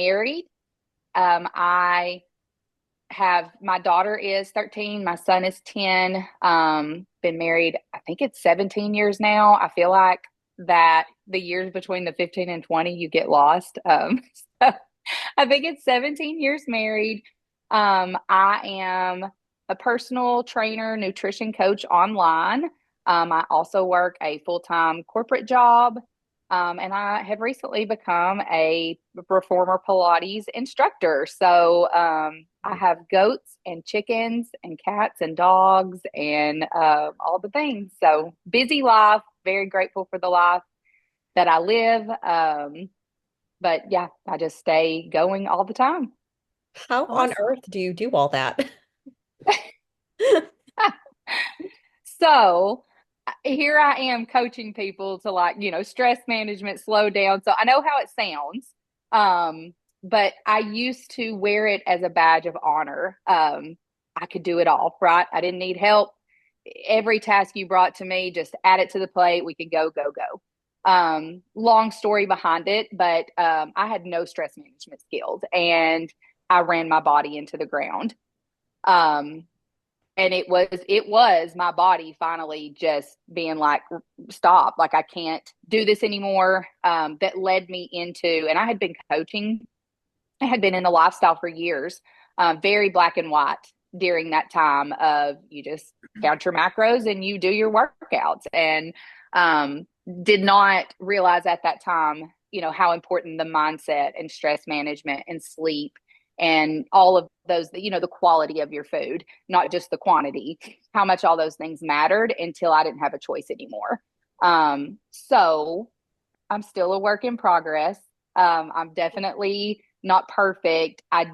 married. I have my daughter is 13, my son is 10. Been married, I think it's 17 years now. I feel like that the years between the 15 and 20 you get lost. So I think it's 17 years married. I am a personal trainer, nutrition coach online. I also work a full-time corporate job. And I have recently become a reformer Pilates instructor. So I have goats and chickens and cats and dogs and all the things. So busy life, very grateful for the life that I live. But yeah, I just stay going all the time. How on Awesome. earth do you do all that? So here I am coaching people to like, stress management, slow down. So I know how it sounds. But I used to wear it as a badge of honor. I could do it all, right? I didn't need help. Every task you brought to me, just add it to the plate. We could go, go, go. Long story behind it, but I had no stress management skills and I ran my body into the ground. Um, and it was my body finally just being like, stop, like I can't do this anymore. That led me into, and I had been coaching, I had been in the lifestyle for years, very black and white during that time of you just count your macros and you do your workouts. And did not realize at that time, how important the mindset and stress management and sleep and all of those, the quality of your food, not just the quantity, how much all those things mattered until I didn't have a choice anymore. So I'm still a work in progress. I'm definitely not perfect. I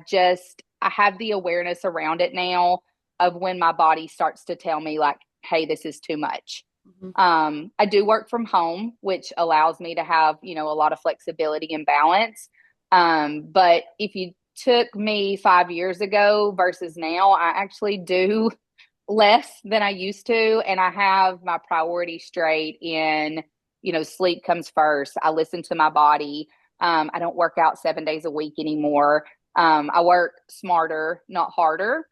have the awareness around it now of when my body starts to tell me like, hey, this is too much. Mhm. I do work from home, which allows me to have, a lot of flexibility and balance. But if you took me 5 years ago versus now, I actually do less than I used to. And I have my priorities straight in, sleep comes first. I listen to my body. I don't work out 7 days a week anymore. I work smarter, not harder.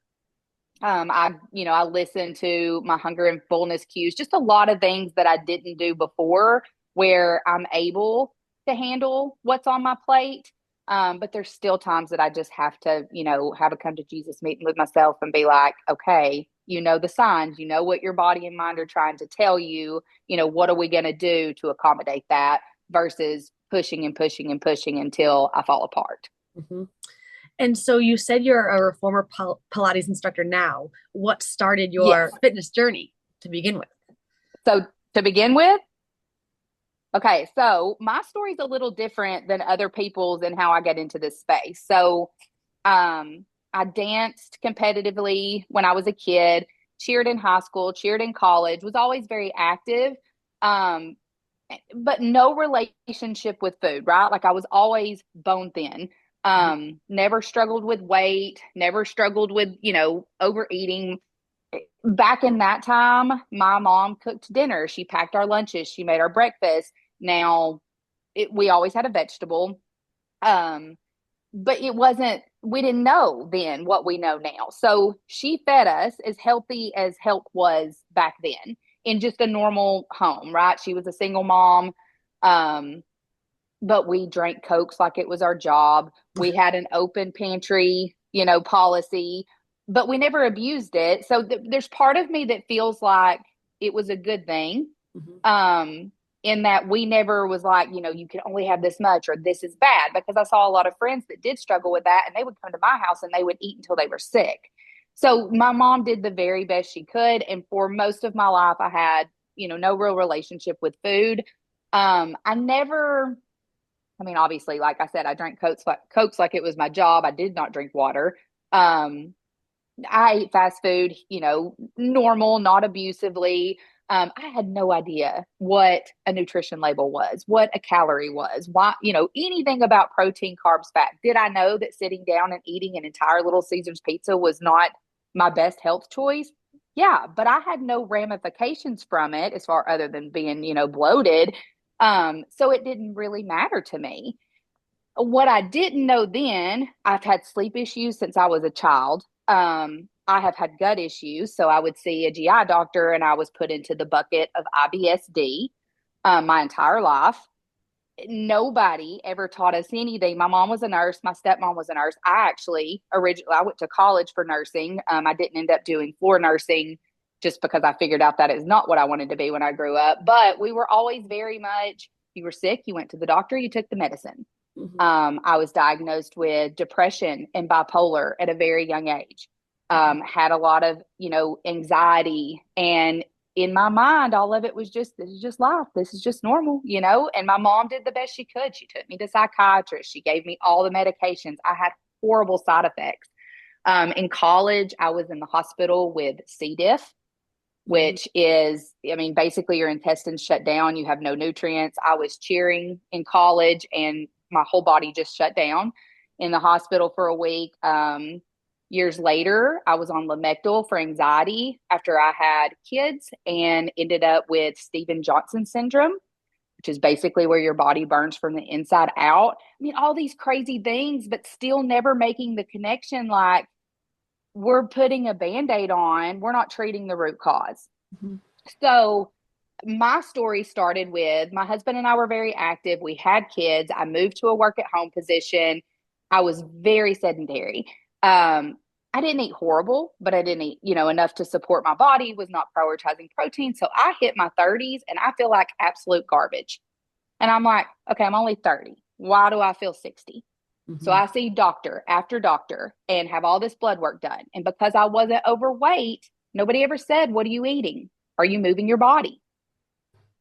I listen to my hunger and fullness cues, just a lot of things that I didn't do before where I'm able to handle what's on my plate. But there's still times that I just have to, have a come to Jesus meeting with myself and be like, okay, the signs, what your body and mind are trying to tell you, what are we going to do to accommodate that versus pushing and pushing and pushing until I fall apart. Mhm. And so you said you're a reformer Pilates instructor now. What started Yes. your fitness journey to begin with? So to begin with, okay, so my story's a little different than other people's and how I got into this space. So, I danced competitively when I was a kid, cheered in high school, cheered in college, was always very active, um, but no relationship with food, right? Like I was always bone thin. Never struggled with weight, never struggled with, overeating. Back in that time, my mom cooked dinner. She packed our lunches. She made our breakfast. Now, we always had a vegetable. Um, but it wasn't, we didn't know then what we know now. So she fed us as healthy as help was back then in just a normal home, right? She was a single mom. Um, but we drank Cokes like it was our job. We had an open pantry, policy, but we never abused it. So there's part of me that feels like it was a good thing. Mhm. Um, in that we never was like, you can only have this much or this is bad, because I saw a lot of friends that did struggle with that and they would come to my house and they would eat until they were sick. So my mom did the very best she could. And for most of my life, I had, no real relationship with food. I never, I mean, obviously, like I said, I drank Cokes like it was my job. I did not drink water. Um, I ate fast food, normal, not abusively. I had no idea what a nutrition label was, what a calorie was, why, anything about protein, carbs, fat. Did I know that sitting down and eating an entire Little Caesars pizza was not my best health choice? Yeah, but I had no ramifications from it as far other than being, bloated. So it didn't really matter to me. What I didn't know then, I've had sleep issues since I was a child. I have had gut issues. So I would see a GI doctor and I was put into the bucket of IBSD my entire life. Nobody ever taught us anything. My mom was a nurse. My stepmom was a nurse. I actually originally I went to college for nursing. I didn't end up doing floor nursing just because I figured out that is not what I wanted to be when I grew up. But we were always very much, you were sick, you went to the doctor, you took the medicine. Mhm. I was diagnosed with depression and bipolar at a very young age. Had a lot of, anxiety. And in my mind, all of it was just, this is just life. This is just normal. And my mom did the best she could. She took me to psychiatrists. She gave me all the medications. I had horrible side effects. In college, I was in the hospital with C. diff, Mhm. which is, I mean, basically your intestines shut down. You have no nutrients. I was cheering in college and my whole body just shut down in the hospital for a week. Years later, I was on Lamictal for anxiety after I had kids and ended up with Steven Johnson syndrome, which is basically where your body burns from the inside out. I mean, all these crazy things, but still never making the connection like, we're putting a band-aid on, we're not treating the root cause. Mhm. So my story started with my husband and I were very active. We had kids. I moved to a work at home position. I was very sedentary. I didn't eat horrible, but I didn't eat, enough to support my body, was not prioritizing protein. So I hit my 30s and I feel like absolute garbage. And I'm like, okay, I'm only 30. Why do I feel 60? So Mhm. I see doctor after doctor and have all this blood work done. And because I wasn't overweight, nobody ever said, what are you eating? Are you moving your body?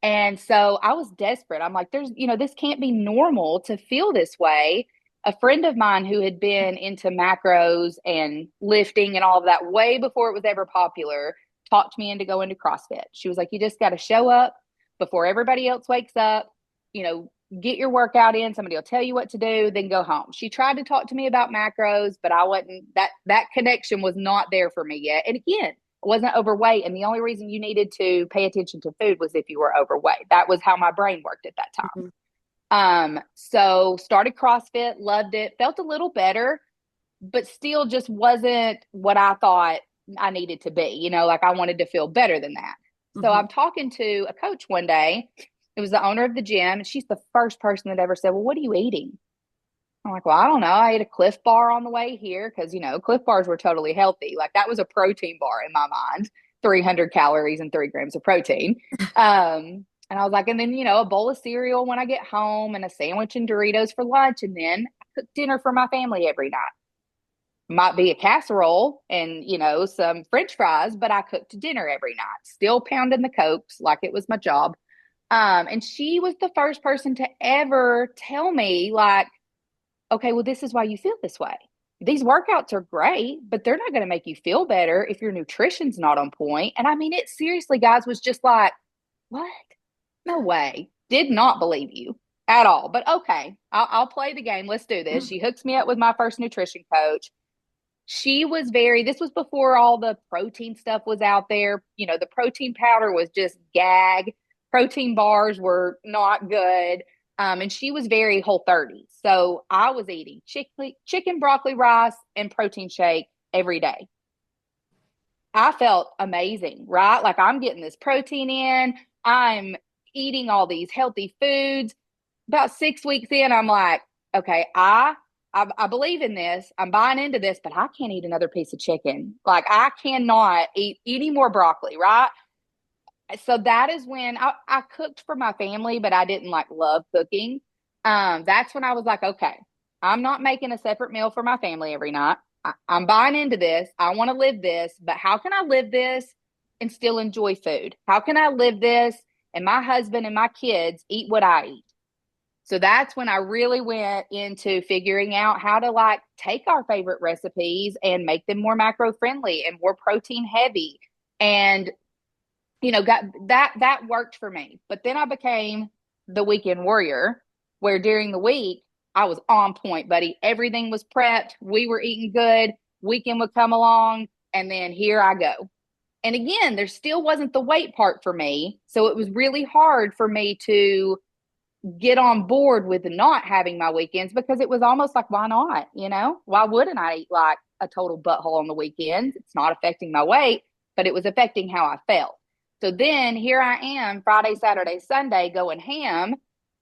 And so I was desperate. I'm like, this can't be normal to feel this way. A friend of mine who had been into macros and lifting and all of that way before it was ever popular talked me into going to CrossFit. She was like, you just got to show up before everybody else wakes up, get your workout in. Somebody will tell you what to do, then go home. She tried to talk to me about macros, but I wasn't, that connection was not there for me yet. And again, wasn't overweight. And the only reason you needed to pay attention to food was if you were overweight. That was how my brain worked at that time. Mhm. So started CrossFit, loved it, felt a little better, but still just wasn't what I thought I needed to be. Like I wanted to feel better than that. So Mhm. I'm talking to a coach one day. It was the owner of the gym, and she's the first person that ever said, well, what are you eating? I'm like, well, I don't know. I ate a Cliff Bar on the way here because, Cliff Bars were totally healthy. Like that was a protein bar in my mind, 300 calories and 3 grams of protein. And I was like, and then, a bowl of cereal when I get home and a sandwich and Doritos for lunch. And then I cook dinner for my family every night. Might be a casserole and, some French fries, but I cooked dinner every night, still pounding the Cokes like it was my job. And she was the first person to ever tell me, like, okay, well, this is why you feel this way. These workouts are great, but they're not going to make you feel better if your nutrition's not on point. And I mean, it seriously, guys, was just like, what? No way. Did not believe you at all. But okay, I'll play the game. Let's do this. She hooks me up with my first nutrition coach. She was this was before all the protein stuff was out there. The protein powder was just gag. Protein bars were not good. And she was very Whole30. So I was eating chicken, broccoli, rice, and protein shake every day. I felt amazing, right? Like I'm getting this protein in. I'm eating all these healthy foods. About 6 weeks in, I'm like, okay, I believe in this. I'm buying into this, but I can't eat another piece of chicken. Like I cannot eat any more broccoli, right? So that is when I cooked for my family, but I didn't like love cooking. That's when I was like, okay, I'm not making a separate meal for my family every night. I'm buying into this. I want to live this, but how can I live this and still enjoy food? How can I live this and my husband and my kids eat what I eat? So that's when I really went into figuring out how to like take our favorite recipes and make them more macro friendly and more protein heavy. And got that worked for me. But then I became the weekend warrior, where during the week I was on point, buddy. Everything was prepped. We were eating good. Weekend would come along, and then here I go. And again, there still wasn't the weight part for me. So it was really hard for me to get on board with not having my weekends because it was almost like, why not? Why wouldn't I eat like a total butthole on the weekends? It's not affecting my weight, but it was affecting how I felt. So then here I am, Friday, Saturday, Sunday, going ham.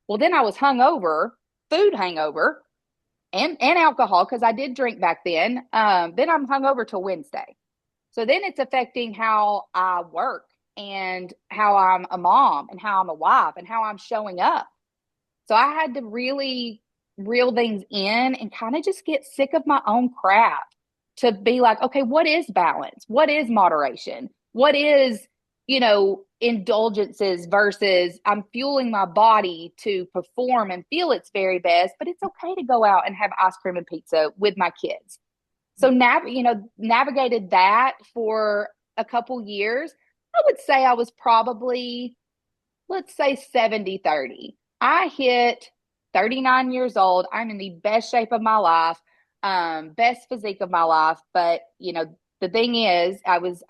Well, then I was hungover, food hangover, and alcohol because I did drink back then. Then I'm hungover till Wednesday. So then it's affecting how I work and how I'm a mom and how I'm a wife and how I'm showing up. So I had to really reel things in and kind of just get sick of my own crap to be like, okay, what is balance? What is moderation? What is, indulgences versus I'm fueling my body to perform and feel its very best, but it's okay to go out and have ice cream and pizza with my kids. So navigated that for a couple years. I would say I was probably, let's say 70-30. I hit 39 years old. I'm in the best shape of my life, best physique of my life. But, the thing is, it was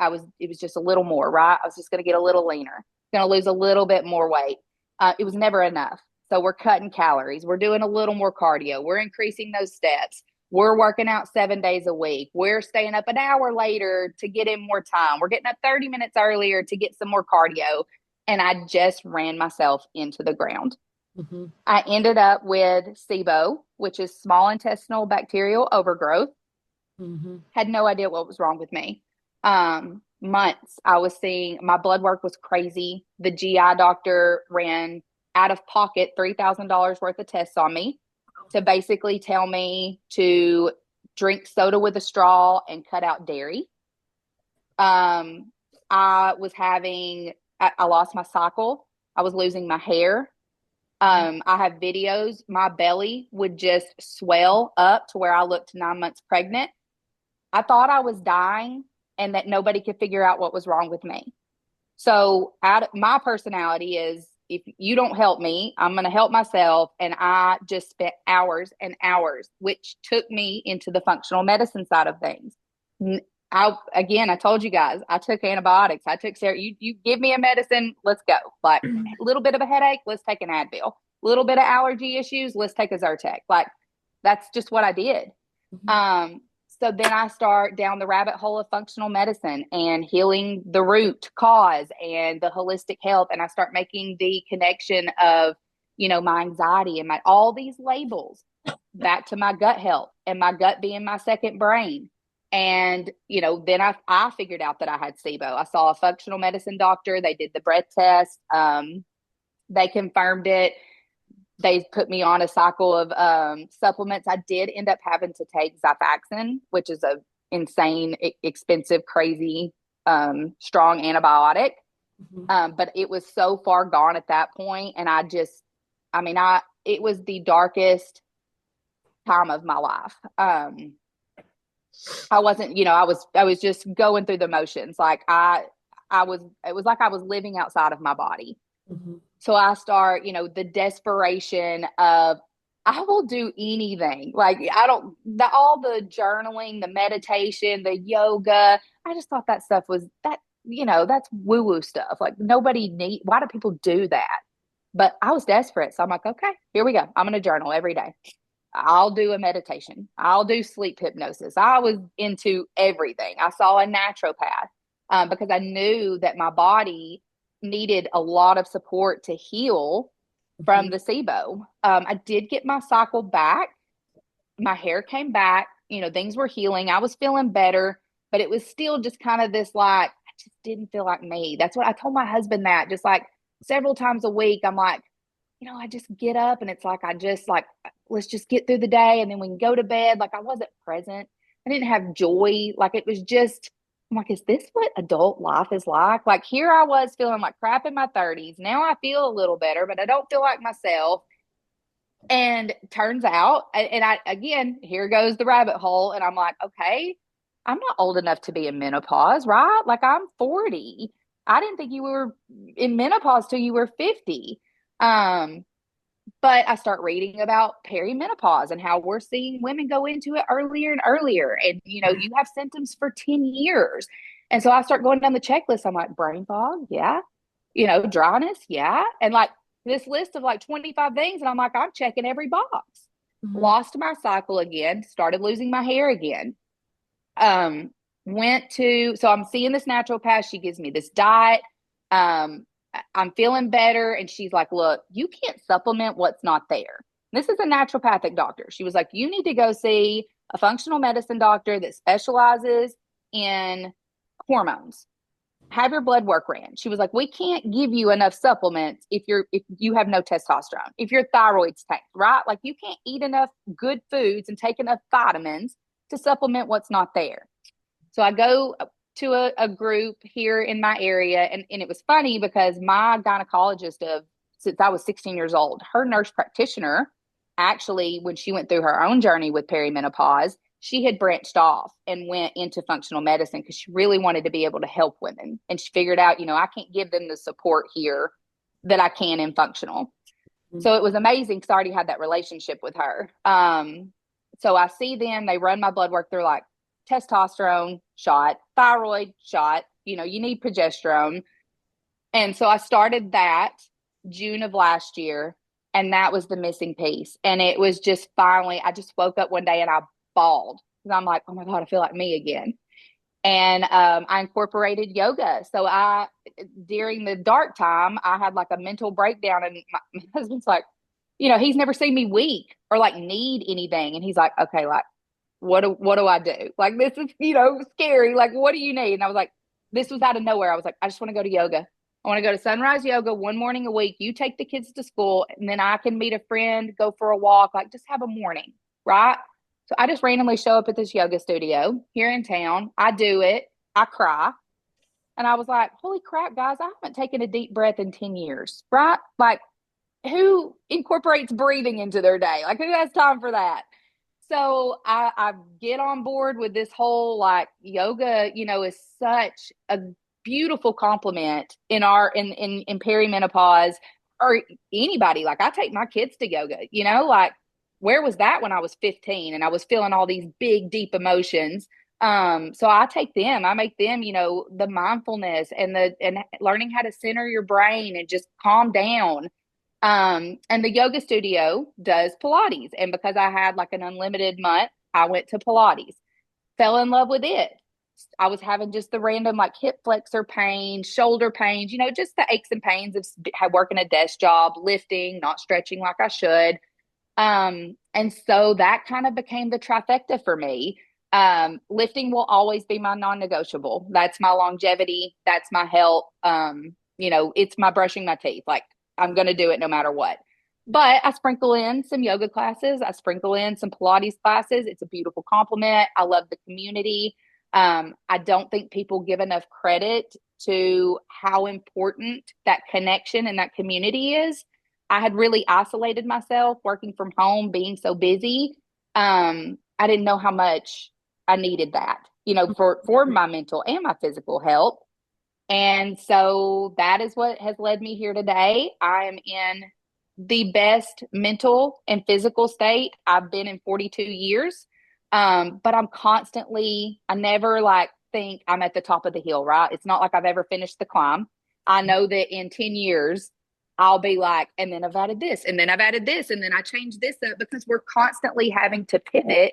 just a little more, right? I was just going to get a little leaner, going to lose a little bit more weight. It was never enough. So we're cutting calories. We're doing a little more cardio. We're increasing those steps. We're working out 7 days a week. We're staying up an hour later to get in more time. We're getting up 30 minutes earlier to get some more cardio. And I just ran myself into the ground. Mm-hmm. I ended up with SIBO, which is small intestinal bacterial overgrowth. Mm-hmm. Had no idea what was wrong with me. Months I was seeing, my blood work was crazy. The GI doctor ran out of pocket $3,000 worth of tests on me to basically tell me to drink soda with a straw and cut out dairy. I lost my cycle. I was losing my hair. I have videos. My belly would just swell up to where I looked 9 months pregnant. I thought I was dying and that nobody could figure out what was wrong with me. So my personality is, if you don't help me, I'm going to help myself. And I just spent hours and hours, which took me into the functional medicine side of things. I told you guys, I took antibiotics. I took you give me a medicine, let's go. Like a little bit of a headache, let's take an Advil. A little bit of allergy issues, let's take a Zyrtec. Like that's just what I did. Mm-hmm. So then I start down the rabbit hole of functional medicine and healing the root cause and the holistic health. And I start making the connection of, my anxiety and all these labels back to my gut health and my gut being my second brain. And, then I figured out that I had SIBO. I saw a functional medicine doctor. They did the breath test. They confirmed it. They put me on a cycle of supplements. I did end up having to take Xifaxan, which is a insane, expensive, crazy, strong antibiotic. Mm-hmm. But it was so far gone at that point. And it was the darkest time of my life. I wasn't, I was just going through the motions. Like it was like I was living outside of my body. Mm-hmm. So I start, the desperation of, I will do anything. Like all the journaling, the meditation, the yoga. I just thought that stuff was that's woo woo stuff. Like why do people do that? But I was desperate. So I'm like, okay, here we go. I'm going to journal every day. I'll do a meditation. I'll do sleep hypnosis. I was into everything. I saw a naturopath because I knew that my body needed a lot of support to heal from the SIBO. I did get my cycle back. My hair came back. Things were healing. I was feeling better, but it was still just kind of this like, I just didn't feel like me. That's what I told my husband that just like several times a week. I'm like, I just get up and it's like, I just like, let's just get through the day and then we can go to bed. Like I wasn't present. I didn't have joy. Like it was just, I'm like, is this what adult life is like? Like here I was feeling like crap in my 30s. Now I feel a little better, but I don't feel like myself. And turns out, again, here goes the rabbit hole. And I'm like, okay, I'm not old enough to be in menopause, right? Like I'm 40. I didn't think you were in menopause till you were 50. But I start reading about perimenopause and how we're seeing women go into it earlier and earlier. And, you have symptoms for 10 years. And so I start going down the checklist. I'm like, brain fog. Yeah. Dryness. Yeah. And like, this list of like 25 things. And I'm like, I'm checking every box. Mhm. Lost my cycle again, started losing my hair again. Um, so I'm seeing this naturopath. She gives me this diet. Um, I'm feeling better. And she's like, look, you can't supplement what's not there. This is a naturopathic doctor. She was like, you need to go see a functional medicine doctor that specializes in hormones. Have your blood work ran. She was like, we can't give you enough supplements if you have no testosterone, if your thyroid's tanked, right? Like you can't eat enough good foods and take enough vitamins to supplement what's not there. So I go to a group here in my area, and it was funny because my gynecologist of since I was 16 years old, her nurse practitioner, actually, when she went through her own journey with perimenopause, she had branched off and went into functional medicine because she really wanted to be able to help women. And she figured out, I can't give them the support here that I can in functional. So it was amazing because I already had that relationship with her. So I see them, they run my blood work through like testosterone shot, thyroid shot, you need progesterone. And so I started that June of last year, and that was the missing piece. And it was just finally, I just woke up one day and I bawled because I'm like, oh my God, I feel like me again. And I incorporated yoga. So during the dark time, I had like a mental breakdown, and my husband's like, he's never seen me weak or like need anything. And he's like, okay, like, what do I do? Like, this is, scary. Like, what do you need? And I was like, this was out of nowhere. I was like, I just want to go to yoga. I want to go to sunrise yoga one morning a week. You take the kids to school, and then I can meet a friend, go for a walk, like just have a morning, right? So I just randomly show up at this yoga studio here in town. I do it. I cry. And I was like, holy crap, guys, I haven't taken a deep breath in 10 years, right? Like, who incorporates breathing into their day? Like, who has time for that? So I get on board with this whole like yoga, is such a beautiful compliment in perimenopause or anybody. Like I take my kids to yoga, like where was that when I was 15 and I was feeling all these big, deep emotions? So I make them, the mindfulness and learning how to center your brain and just calm down. And the yoga studio does Pilates. And because I had like an unlimited month, I went to Pilates, fell in love with it. I was having just the random like hip flexor pain, shoulder pains, just the aches and pains of working a desk job, lifting, not stretching like I should. And so that kind of became the trifecta for me. Lifting will always be my non-negotiable. That's my longevity. That's my health. It's my brushing my teeth. Like I'm going to do it no matter what. But I sprinkle in some yoga classes. I sprinkle in some Pilates classes. It's a beautiful compliment. I love the community. I don't think people give enough credit to how important that connection and that community is. I had really isolated myself working from home, being so busy. I didn't know how much I needed that, for my mental and my physical health. And so that is what has led me here today. I am in the best mental and physical state I've been in 42 years. But I never like think I'm at the top of the hill, right? It's not like I've ever finished the climb. I know that in 10 years, I'll be like, and then I've added this, and then I've added this, and then I changed this up because we're constantly having to pivot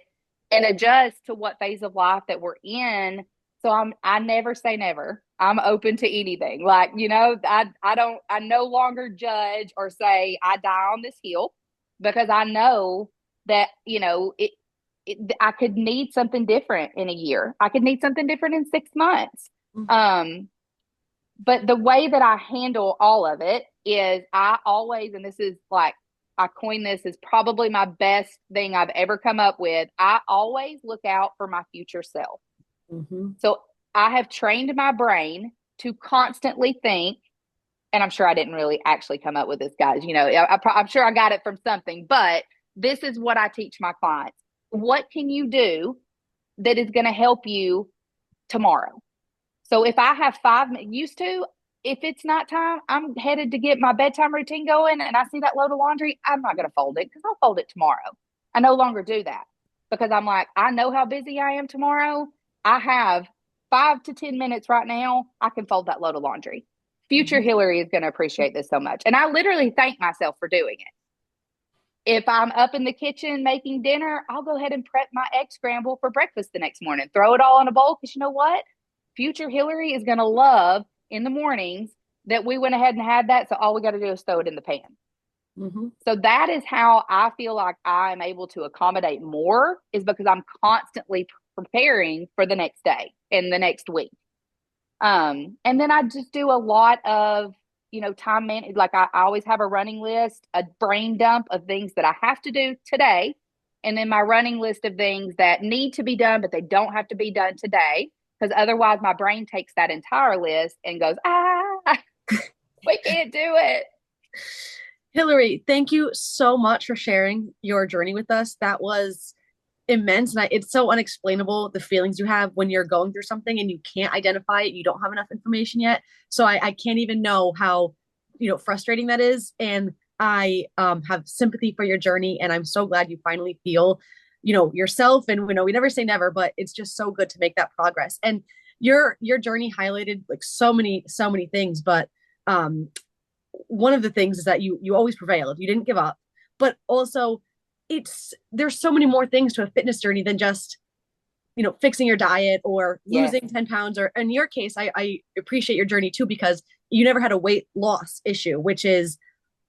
and adjust to what phase of life that we're in. So I never say never. I'm open to anything. Like, I no longer judge or say I die on this hill because I know that, I could need something different in a year. I could need something different in 6 months. But the way that I handle all of it is I always, and this is like, I coined this as probably my best thing I've ever come up with. I always look out for my future self. Mm-hmm. So I have trained my brain to constantly think, and I'm sure I didn't really actually come up with this, guys. I'm sure I got it from something, but this is what I teach my clients. What can you do that is going to help you tomorrow? So if I have 5 minutes, if it's not time, I'm headed to get my bedtime routine going and I see that load of laundry, I'm not going to fold it because I'll fold it tomorrow. I no longer do that because I'm like, I know how busy I am tomorrow. I have 5 to 10 minutes right now. I can fold that load of laundry. Future Mhm. Hillary is going to appreciate this so much. And I literally thank myself for doing it. If I'm up in the kitchen making dinner, I'll go ahead and prep my egg scramble for breakfast the next morning. Throw it all in a bowl because you know what? Future Hillary is going to love in the mornings that we went ahead and had that. So all we got to do is throw it in the pan. Mhm. So that is how I feel like I'm able to accommodate more, is because I'm constantly preparing for the next day and the next week. And then I just do a lot of, time man. Like I always have a running list, a brain dump of things that I have to do today. And then my running list of things that need to be done, but they don't have to be done today. Because otherwise my brain takes that entire list and goes, we can't do it. Hilary, thank you so much for sharing your journey with us. That was immense. And it's so unexplainable, the feelings you have when you're going through something and you can't identify it. You don't have enough information yet. So I can't even know how, frustrating that is. And I have sympathy for your journey. And I'm so glad you finally feel, yourself. And, we never say never, but it's just so good to make that progress. And your journey highlighted like so many things. But one of the things is that you always prevailed. You didn't give up, but also there's so many more things to a fitness journey than just fixing your diet or Yes. losing 10 pounds. Or in your case, I appreciate your journey too, because you never had a weight loss issue, which is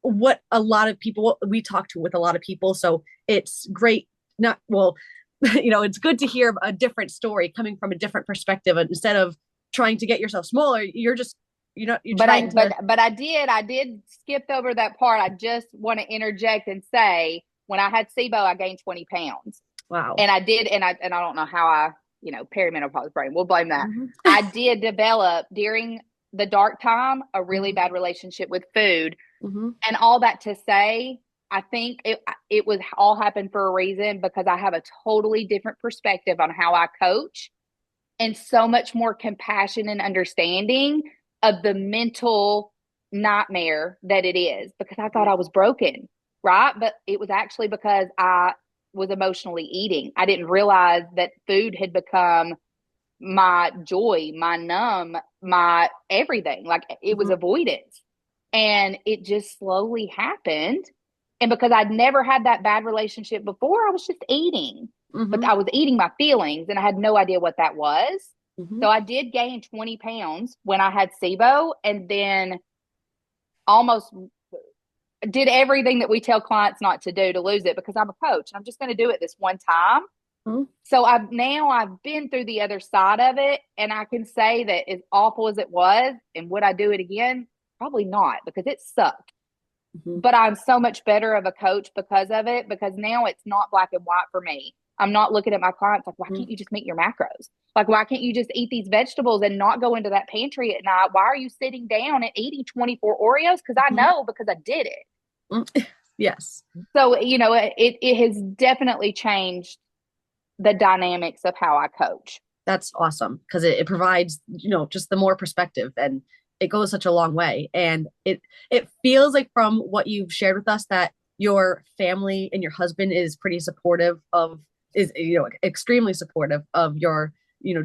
what a lot of people we talk to with a lot of people. So it's great. Not well, it's good to hear a different story coming from a different perspective. And instead of trying to get yourself smaller, you're just you're But trying to. I did skip over that part. I just want to interject and say, when I had SIBO, I gained 20 pounds. Wow. And I did, and I don't know how perimenopause brain. We'll blame that. Mhm. I did develop during the dark time a really bad relationship with food. Mhm. And all that to say, I think it was all happened for a reason, because I have a totally different perspective on how I coach, and so much more compassion and understanding of the mental nightmare that it is, because I thought I was broken, right? But it was actually because I was emotionally eating. I didn't realize that food had become my joy, my numb, my everything. Like it was Mhm. avoidance. And it just slowly happened. And because I'd never had that bad relationship before, I was just eating. But Mhm. I was eating my feelings and I had no idea what that was. Mhm. So I did gain 20 pounds when I had SIBO, and then almost did everything that we tell clients not to do to lose it, because I'm a coach. I'm just going to do it this one time. Mhm. So I've been through the other side of it, and I can say that as awful as it was, and would I do it again? Probably not, because it sucked. Mhm. But I'm so much better of a coach because of it, because now it's not black and white for me. I'm not looking at my clients like, why can't you just meet your macros? Like, why can't you just eat these vegetables and not go into that pantry at night? Why are you sitting down and eating 24 Oreos? Because I Mhm. know, because I did it. Mhm. Yes. So, it has definitely changed the dynamics of how I coach. That's awesome because it provides, just the more perspective, and it goes such a long way. And it feels like from what you've shared with us that your family and your husband is pretty supportive of is extremely supportive of your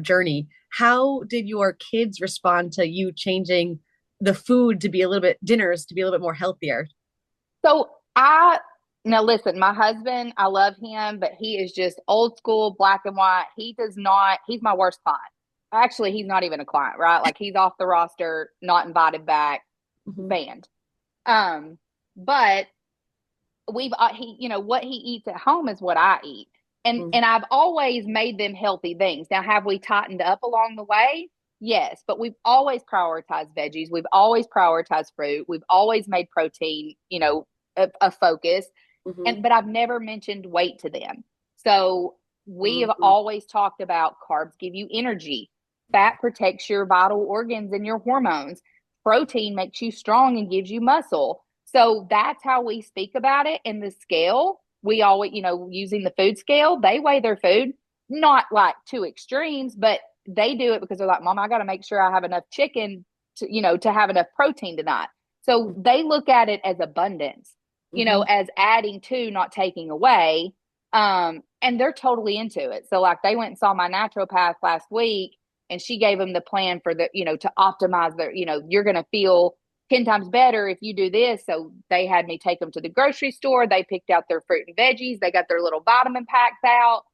journey. How did your kids respond to you changing the food to be a little bit dinners to be a little bit more healthier? So I Now listen, my husband, I love him, but he is just old school, black and white. He does not, he's my worst client. Actually, he's not even a client, right? Like he's off the roster, not invited back, Mhm. banned. Um, but he, what he eats at home is what I eat. Mhm. And I've always made them healthy things. Now, have we tightened up along the way? Yes, but we've always prioritized veggies. We've always prioritized fruit. We've always made protein, a focus. Mhm. But I've never mentioned weight to them. So we have Mhm. always talked about carbs give you energy, fat protects your vital organs and your hormones, protein makes you strong and gives you muscle. So that's how we speak about it. In the scale, we always, using the food scale, they weigh their food, not like two extremes, but they do it because they're like, Mom, I got to make sure I have enough chicken to have enough protein tonight. So they look at it as abundance, Mhm. as adding to, not taking away. And they're totally into it. So like they went and saw my naturopath last week, And she gave them the plan for the, to optimize their, you're going to feel 10 times better if you do this. So they had me take them to the grocery store. They picked out their fruit and veggies. They got their little vitamin packs out.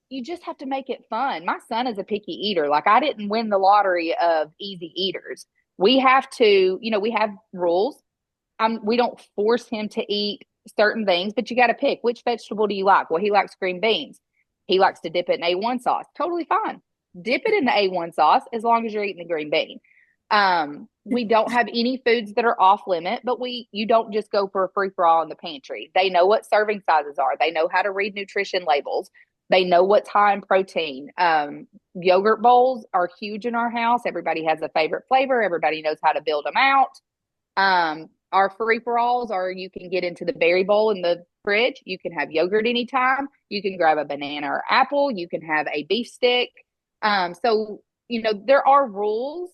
You just have to make it fun. My son is a picky eater. Like, I didn't win the lottery of easy eaters. We have to, we have rules. We don't force him to eat certain things, but you got to pick, which vegetable do you like? Well, he likes green beans. He likes to dip it in A1 sauce. Totally fine. Dip it in the A1 sauce as long as you're eating the green bean. We don't have any foods that are off limit, but you don't just go for a free for all in the pantry. They know what serving sizes are. They know how to read nutrition labels. They know what's high in protein. Yogurt bowls are huge in our house. Everybody has a favorite flavor. Everybody knows how to build them out. Our free for alls are, you can get into the berry bowl in the fridge. You can have yogurt anytime. You can grab a banana or apple. You can have a beef stick. So, there are rules,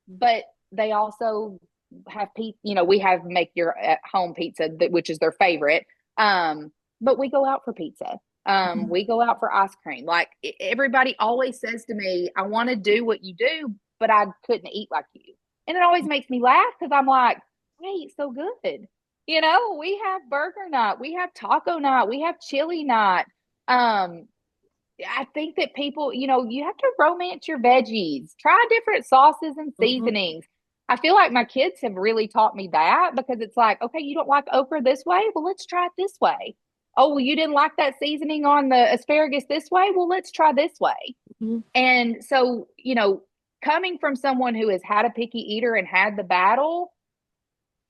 but they also have we have make your at home pizza, which is their favorite. But we go out for pizza. We go out for ice cream. Like, everybody always says to me, I want to do what you do, but I couldn't eat like you. And it always makes me laugh because I'm like, wait, so good. We have burger night, we have taco night, we have chili night. I think that people, you have to romance your veggies, try different sauces and seasonings. I feel like my kids have really taught me that, because it's like, okay, you don't like okra this way? Well, let's try it this way. Oh, well, you didn't like that seasoning on the asparagus this way? Well, let's try this way. And so, coming from someone who has had a picky eater and had the battle,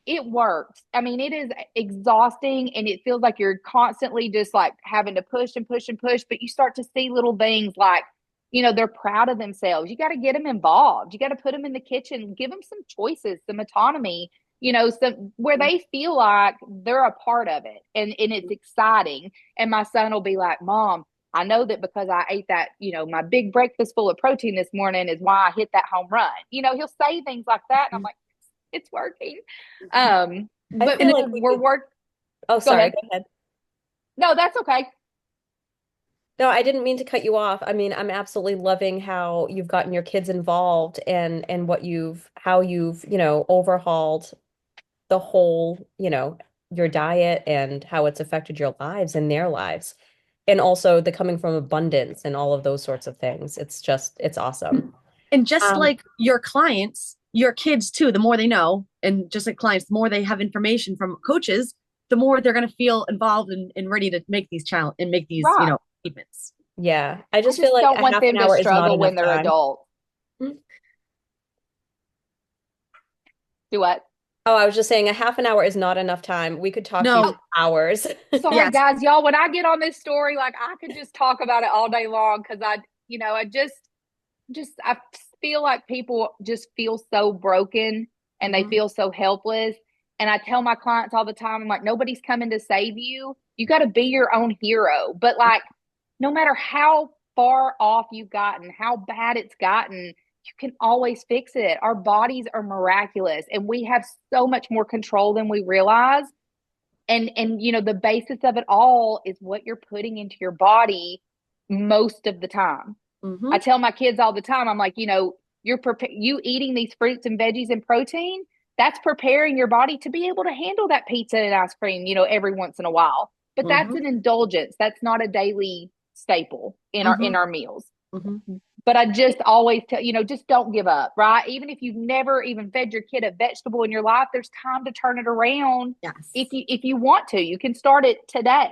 it works. I mean, it is exhausting, and it feels like you're constantly just like having to push and push and push, but you start to see little things like, they're proud of themselves. You got to get them involved. You got to put them in the kitchen, give them some choices, some autonomy, some where they feel like they're a part of it, and it's exciting. And my son will be like, Mom, I know that because I ate that, my big breakfast full of protein this morning is why I hit that home run. He'll say things like that. And I'm like, it's working. But feel like we're working. Oh, sorry. Go ahead. No, that's okay. No, I didn't mean to cut you off. I mean, I'm absolutely loving how you've gotten your kids involved and how you've, overhauled the whole, your diet and how it's affected your lives and their lives. And also the coming from abundance and all of those sorts of things. It's awesome. And just like your clients, your kids too, the more they know, and just like clients, the more they have information from coaches, the more they're going to feel involved and ready to make these challenge and make these, right. Statements. Yeah. I just feel like don't a want half them an hour to is not struggle enough when they're time. adults. Do what? Oh, I was just saying a half an hour is not enough time. We could talk to you for hours. Sorry, Yes. guys, y'all, when I get on this story, like, I could just talk about it all day long, because I feel like people just feel so broken, and they feel so helpless. And I tell my clients all the time, I'm like, nobody's coming to save you. You got to be your own hero. But like, no matter how far off you've gotten, how bad it's gotten, you can always fix it. Our bodies are miraculous, and we have so much more control than we realize. And the basis of it all is what you're putting into your body most of the time. I tell my kids all the time, I'm like, you eating these fruits and veggies and protein, that's preparing your body to be able to handle that pizza and ice cream, every once in a while. But that's an indulgence. That's not a daily staple in our meals. But I just always tell, just don't give up, right? Even if you've never even fed your kid a vegetable in your life, there's time to turn it around. Yes. If you want to, you can start it today.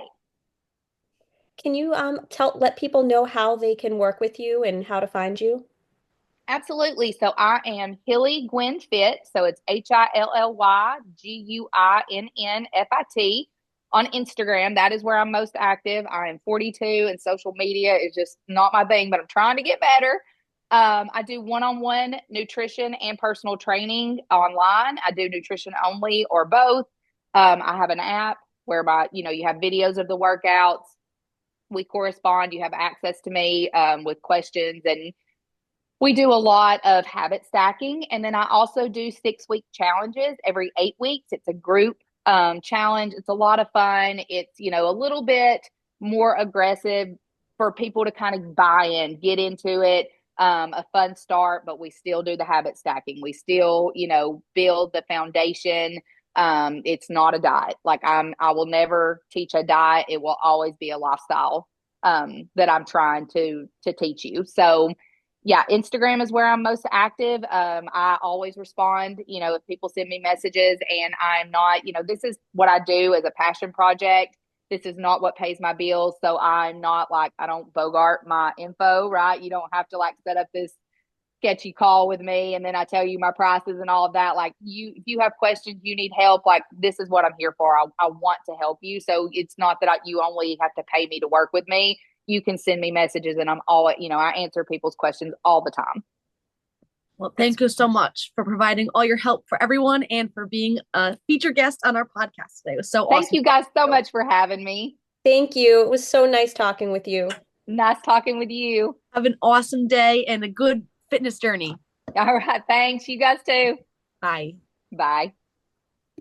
Can you let people know how they can work with you and how to find you? Absolutely. So I am Hilly Guinn Fit. So it's HILLYGUINNFIT on Instagram. That is where I'm most active. I am 42, and social media is just not my thing, but I'm trying to get better. I do one-on-one nutrition and personal training online. I do nutrition only or both. I have an app whereby, you have videos of the workouts. We correspond. You have access to me with questions, and we do a lot of habit stacking. And then I also do 6-week challenges every 8 weeks. It's a group challenge. It's a lot of fun. It's, a little bit more aggressive for people to kind of buy in, get into it. a fun start, but we still do the habit stacking. We still, build the foundation. It's not a diet. Like I will never teach a diet. It will always be a lifestyle that I'm trying to teach you. So yeah, Instagram is where I'm most active. I always respond, if people send me messages, and I'm not, this is what I do as a passion project. This is not what pays my bills. So I'm not like, I don't bogart my info, right? You don't have to like set up this sketchy call with me and then I tell you my prices and all of that. Like if you have questions, you need help, like this is what I'm here for. I want to help you. So it's not that you only have to pay me to work with me. You can send me messages and I'm all, I answer people's questions all the time. Well, thank you so much for providing all your help for everyone and for being a featured guest on our podcast today. It was so awesome. Thank you guys so much for having me. Thank you. It was so nice talking with you. Nice talking with you. Have an awesome day and a good fitness journey. All right. Thanks. You guys too. Bye. Bye.